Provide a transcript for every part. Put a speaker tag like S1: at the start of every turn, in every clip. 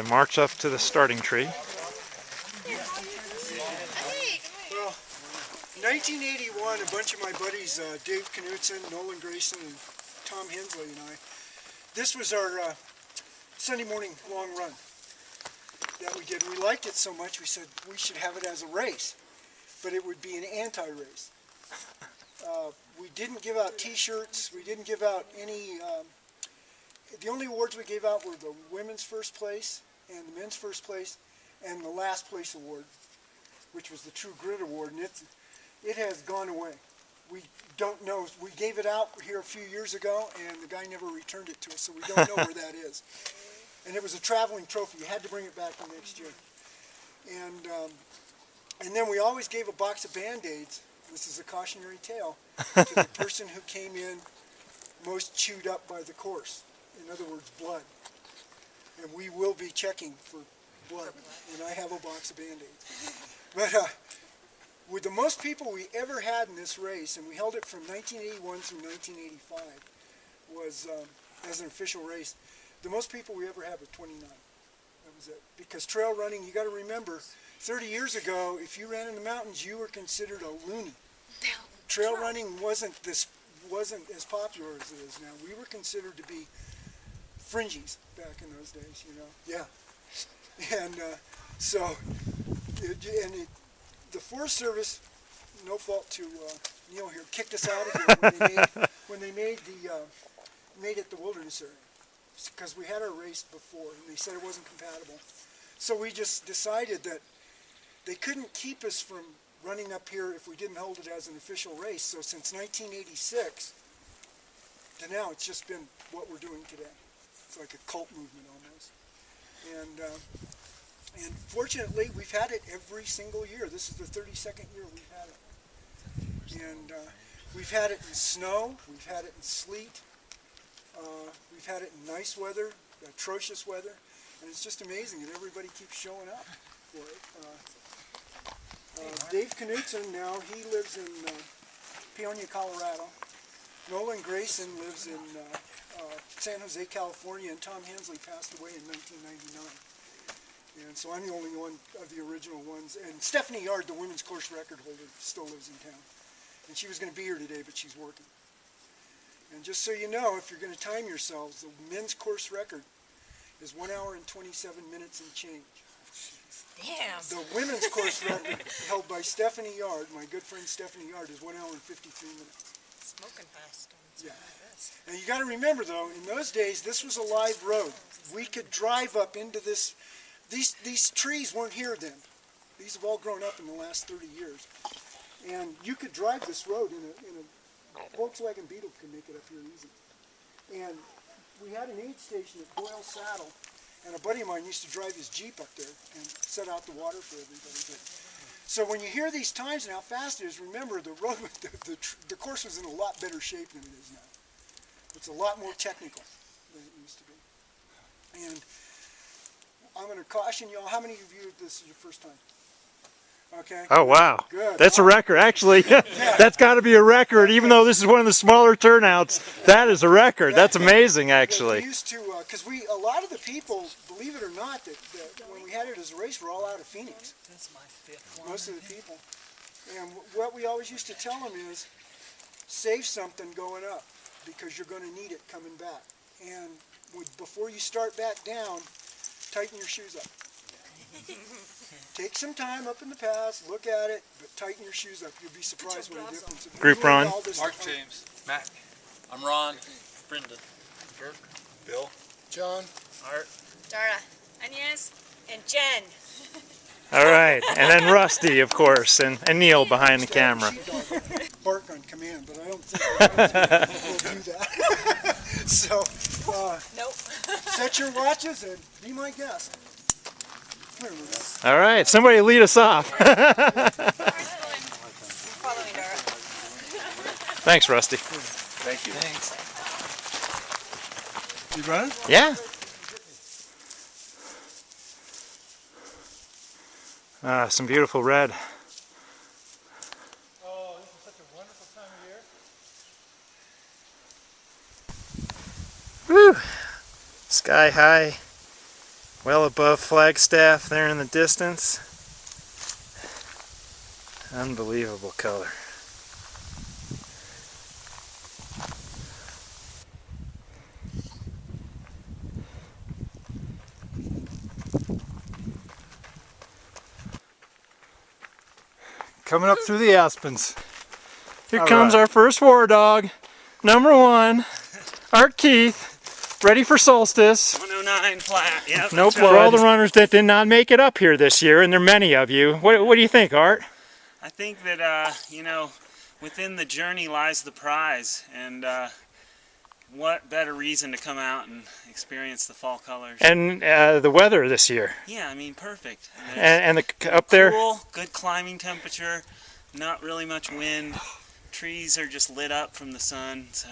S1: They march up to the starting tree.
S2: Well, in 1981, a bunch of my buddies, Dave Knudsen, Nolan Grayson, and Tom Hensley and I, this was our Sunday morning long run that we did. We liked it so much we said we should have it as a race, but it would be an anti-race. We didn't give out t-shirts, we didn't give out any, the only awards we gave out were the women's first place and the men's first place and the last place award, which was the True Grit Award, and it has gone away. We don't know, we gave it out here a few years ago and the guy never returned it to us, so we don't know where that is. And it was a traveling trophy, you had to bring it back the next year. And then we always gave a box of Band-Aids, this is a cautionary tale, to the person who came in most chewed up by the course. In other words, blood. And we will be checking for blood, and I have a box of Band-Aids. But with the most people we ever had in this race, and we held it from 1981 through 1985, was, as an official race, the most people we ever had was 29. That was it. Because trail running, you got to remember, 30 years ago, if you ran in the mountains, you were considered a loony. Trail running wasn't as popular as it is now. We were considered to be fringies back in those days, you know. Yeah. And the Forest Service, no fault to Neil here, kicked us out of here when they made it the wilderness area, because we had our race before and they said it wasn't compatible. So we just decided that they couldn't keep us from running up here if we didn't hold it as an official race. So since 1986 to now, it's just been what we're doing today. It's like a cult movement almost. And fortunately, we've had it every single year. This is the 32nd year we've had it. And we've had it in snow, we've had it in sleet, we've had it in nice weather, atrocious weather, and it's just amazing that everybody keeps showing up for it. Dave Knudsen now, he lives in Peonia, Colorado. Nolan Grayson lives in San Jose, California, and Tom Hensley passed away in 1999. And so I'm the only one of the original ones. And Stephanie Yard, the women's course record holder, still lives in town. And she was going to be here today, but she's working. And just so you know, if you're going to time yourselves, the men's course record is 1 hour and 27 minutes and change.
S3: Damn.
S2: The women's course record held by Stephanie Yard, my good friend Stephanie Yard, is 1 hour and 53 minutes.
S3: Smoking fast.
S2: Yeah. And you got to remember though, in those days, this was a live road. We could drive up into this. These trees weren't here then. These have all grown up in the last 30 years. And you could drive this road in a Volkswagen Beetle could make it up here easy. And we had an aid station at Boyle Saddle, and a buddy of mine used to drive his Jeep up there and set out the water for everybody. So when you hear these times and how fast it is, remember the road, the course was in a lot better shape than it is now. It's a lot more technical than it used to be. And I'm going to caution y'all, how many of you, this is your first time? Okay.
S1: Oh, wow.
S2: Good.
S1: That's a record. Actually, that's got to be a record, even though this is one of the smaller turnouts. That is a record. That's amazing, actually.
S2: We used to, because a lot of the people, believe it or not, that when we had it as a race, we're all out of Phoenix.
S3: That's my fifth one.
S2: Most of the people. And what we always used to tell them is, save something going up, because you're going to need it coming back. And before you start back down, tighten your shoes up. Take some time up in the pass, look at it, but tighten your shoes up. You'll be surprised what a difference.
S1: Group Ron.
S4: Mark, James, Matt. I'm Ron. Brendan. Dirk. Bill.
S2: John.
S4: Art.
S3: Dara. Agnes. And Jen.
S1: All right, and then Rusty, of course, and Neil behind the camera.
S2: Bark on command, but I don't think we'll do that. So,
S3: Nope.
S2: set your watches and be my guest.
S1: All right, somebody lead us off.
S3: Following Dara.
S1: Thanks, Rusty.
S4: Thank you.
S2: Thanks. You running?
S1: Yeah. Some beautiful red.
S2: Oh, this is such a wonderful time of year.
S1: Woo! Sky high Well above Flagstaff there in the distance. Unbelievable color. Coming up through the aspens. Here comes our first war dog, number 1, Art Keith, ready for solstice.
S5: 109 flat, yep.
S1: No blood. For all the runners that did not make it up here this year, and there are many of you, what do you think, Art?
S5: I think that, you know, within the journey lies the prize, and what better reason to come out and experience the fall colors.
S1: And the weather this year.
S5: Yeah, I mean, perfect.
S1: And up there?
S5: Cool, good climbing temperature, not really much wind. Trees are just lit up from the sun, so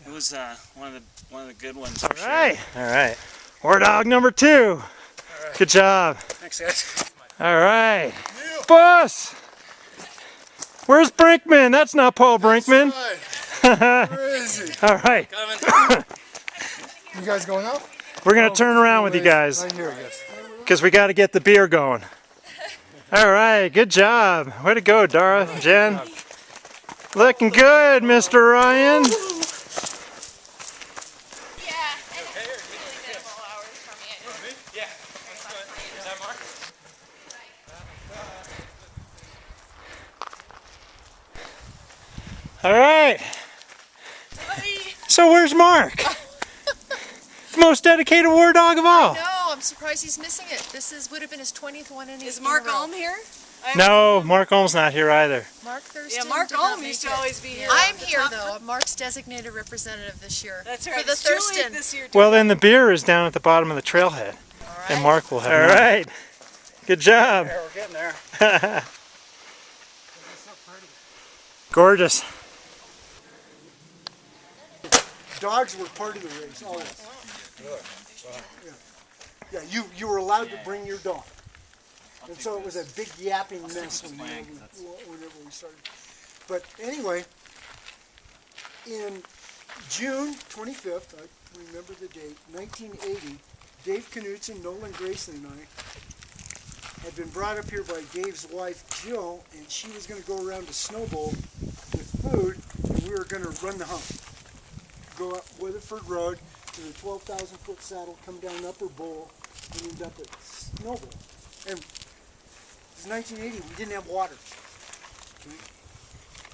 S5: it was one of the good ones for sure.
S1: All right. War dog number 2. Right. Good job.
S2: Thanks, guys.
S1: All right. Boss! Where's Brinkman? That's not Paul Brinkman.
S2: Right. Where is he?
S1: All right.
S2: You guys going up?
S1: We're going to turn around with you guys.
S2: Right here, I guess.
S1: Because we got to get the beer going. All right. Good job. Way to go, Dara, Jen. Looking good, Mr. Ryan.
S3: Yeah, and it's really minimal hours for me.
S4: Yeah. Is that Mark?
S1: All right. So where's Mark? Most dedicated war dog of all.
S6: No, I'm surprised he's missing it. This would have been his 20th one in
S3: Is Mark Olm here?
S1: No, Mark Olm's not here either.
S6: Mark Thurston.
S3: Yeah, Mark
S6: did not
S3: Olm
S6: make
S3: used
S6: it.
S3: to always be here.
S6: I'm here though. I'm Mark's designated representative this year.
S3: That's right.
S6: For the
S3: It's Julie
S6: Thurston.
S3: this year.
S1: Well, then the beer is down at the bottom of the trailhead.
S6: All right.
S1: And Mark will have All right. Good job.
S2: Yeah, we're getting there.
S1: Gorgeous.
S2: Dogs were part of the race, always. Yeah, you were allowed to bring your dog. And so it was a big yapping mess whenever we started. But anyway, in June 25th, I remember the date, 1980, Dave Knudsen, Nolan Grayson, and I had been brought up here by Dave's wife, Jill, and she was going to go around to Snowbowl with food, and we were going to run the hump. Go up Weatherford Road to the 12,000-foot saddle, come down Upper Bowl, and end up at Snowbowl. And it was 1980, we didn't have water.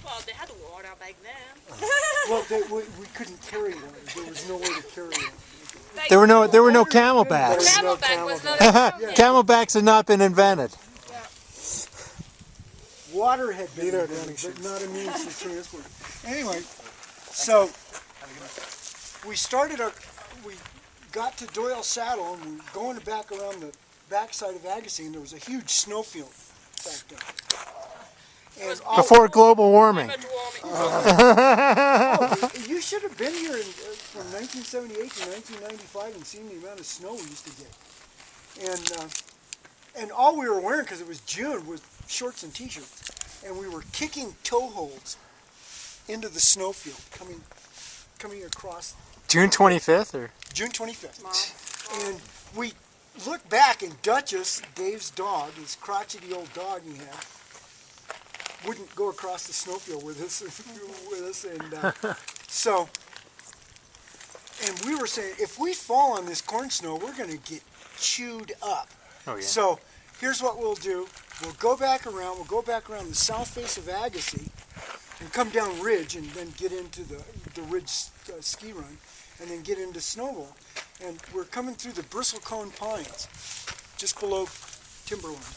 S3: Well, they had water back then.
S2: Well, we couldn't carry water. There was no way to carry water.
S1: There were no camelbacks.
S3: Camelback was not a problem.
S1: Camelbacks had not been invented.
S2: Water had been invented, but not a means to transport. Anyway, so we got to Doyle Saddle, and we were going back around the backside of Agassiz, and there was a huge snowfield back there. And
S1: Before global warming.
S2: you should have been here from 1978 to 1995 and seen the amount of snow we used to get. And all we were wearing, because it was June, was shorts and t-shirts. And we were kicking toe holds into the snowfield, coming across.
S1: June 25th, or?
S2: June 25th. And we looked back, and Duchess, Dave's dog, his crotchety old dog he had, wouldn't go across the snowfield with us, and so, and we were saying, if we fall on this corn snow, we're going to get chewed up.
S1: Oh, yeah.
S2: So here's what we'll do: we'll go back around the south face of Agassiz, and come down Ridge, and then get into the Ridge ski run, and then get into Snowball. And we're coming through the bristlecone pines, just below Timberline.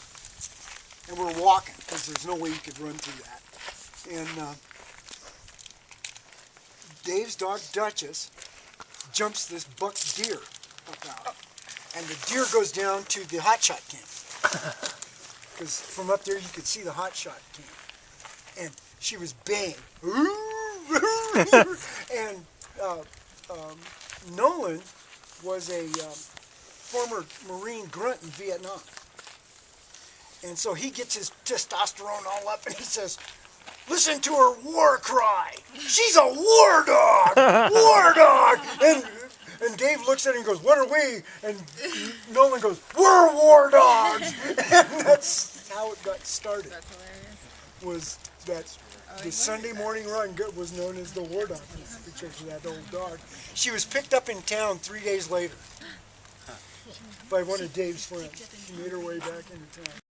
S2: And we're walking, because there's no way you could run through that. And Dave's dog, Duchess, jumps this buck deer up out. And the deer goes down to the hotshot camp. Because from up there you could see the hotshot camp. And she was baying. And Nolan was a former Marine grunt in Vietnam. And so he gets his testosterone all up and he says, "Listen to her war cry. She's a war dog! War dog!" And Dave looks at it and goes, what are we? And Nolan goes, we're war dogs. And that's how it got started.
S3: That's hilarious.
S2: Was that the Sunday morning run was known as the war dog because of that old dog. She was picked up in town 3 days later by one of Dave's friends. She made her way back into town.